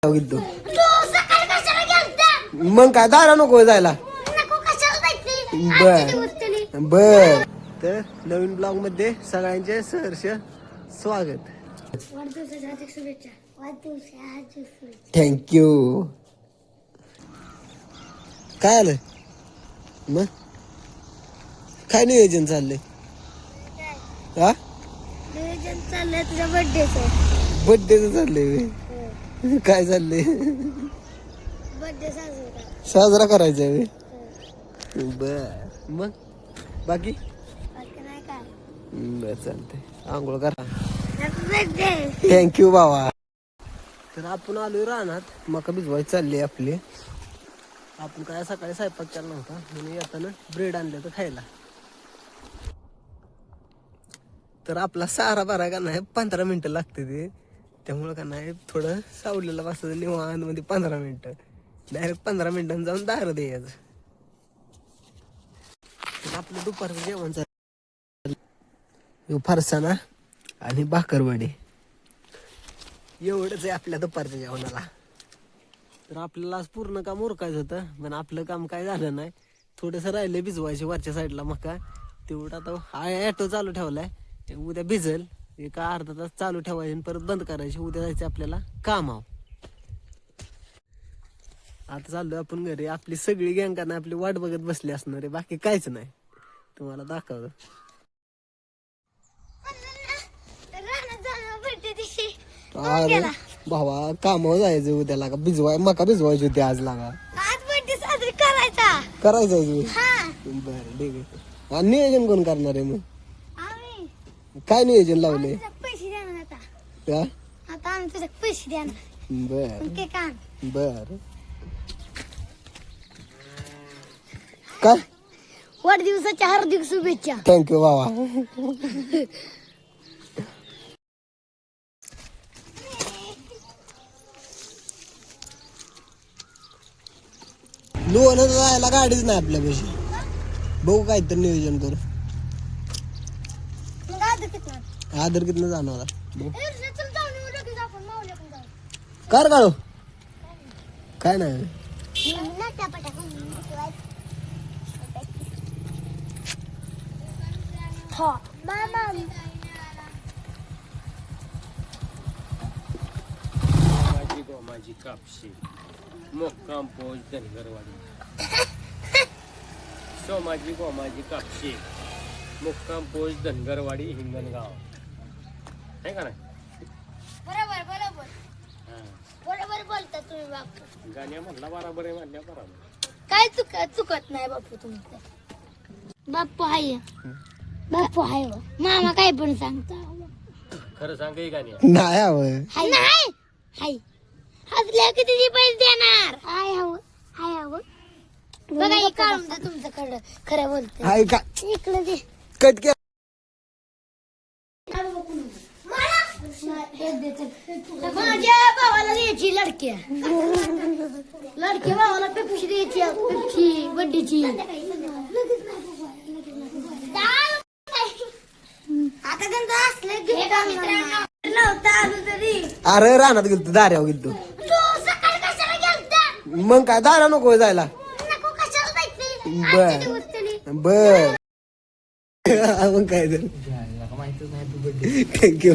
गेलतो मग काय दारा नको जायला. बर बर. तर नवीन ब्लॉग मध्ये सगळ्यांचे सहर्ष स्वागत. थँक्यू. काय आलं मग काय नियोजन चाललंय? हा नियोजन चाललंय तुझ्या बर्थडेचं. बर्थडेचं चाललंय. काय चाललंय? बर्थडे साजरा करायचा आहे. बर मग बाकी नाही काय. बर चालतंय. आंघोळ करा. Happy birthday. थँक्यू बाबा. तर आपण आलोय रानात मका भिजवायची चालली आपली. आपण काय सकाळी स्वयंपाक केला नव्हता म्हणून येताना ब्रेड आणलं तर खायला. तर आपला सारा भरा का नाही 15 मिनिटं लागते ते. त्यामुळं का नाही थोडं सावलेलं बसायचं निवांत मध्ये 15 मिनिटं. डायरेक्ट 15 मिनिटांनी जाऊन दार द्यायचं. आपलं दुपारचं जेवण चालू फरसाणा आणि भाकरवडी एवढंच आहे आपल्या दुपारच्या जेवणाला. तर आपल्याला आज पूर्ण काम उरकायचं होतं पण आपलं काम काय झालं नाही. थोडंसं राहिलं भिजवायचे वरच्या साईडला मका. तेवढं आता ॲटो चालू ठेवलाय. उद्या भिजल एक अर्धा तास चालू ठेवायचे परत बंद करायचे. उद्या जायचं आपल्याला कामावर. आता चाललोय आपण घरी. आपली सगळी गँग का आपली वाट बघत बसली असणार आहे. बाकी काहीच नाही. तुम्हाला दाखवलं अरे भावा कामावर जायचं उद्याला का मका भिजवायची होती आज लागा. आज बर्थडे साजरी करायचा. करायचं बरं ठीक आहे. आणि नियोजन कोण करणार आहे मग? आम्ही काय नियोजन लावले? पैसे देणार आता. का आता आम्ही तुझे पैसे देणार. बर केक आण. बर. काय वाढदिवसाच्या हार्दिक शुभेच्छा. थँक्यू बाबा. लोणचं जायला गाडीच नाही आपल्यापाशी. बघू काय तर नियोजन करू. मग आता किती आदर किती जाणार चल जाऊन येऊ लगेच आपण मावल्या पण जाऊ. कर काढू काय नाही. हा मामा माझी कापशी मुक्काम पोच धनगरवाडी. सोमाजी गोमाजी कापशी मुक्काम पोच धनगरवाडी हिंगणगाव आहे का नाही? बरोबर बरोबर हा. बरोबर बोलता तुम्ही बापू. गाण्या म्हणला बरोबर आहे म्हणल्या बरोबर. काय चुकत नाही बापू तुमचं. बापू आहे बापू आहे हो. मामा काय पण सांगता. खरं सांग की गाण्या. नाही हवं. नाही हाय हसल्या किती पैसे देणार. हाय हवं हाय हवं. बघा हे काढून दे तुमच्याकडं. खरं बोलतोय. हाय का इकडे दे. कट केला. माझ्या भावाला द्यायची लडक्या. लडक्या भावाला पेप्सी द्यायची. पेप्सी बड्डीची. आता त्यांचं असलं गिफ्ट नव्हतं आलं तरी. अरे रानात गेलतो दाऱ्यावर गेलतो. तू सकाळी कशाला गेलता? मग काय दारा नको जायला. नको कशाला जायचं. बर बर. मग काय तर थँक्यू.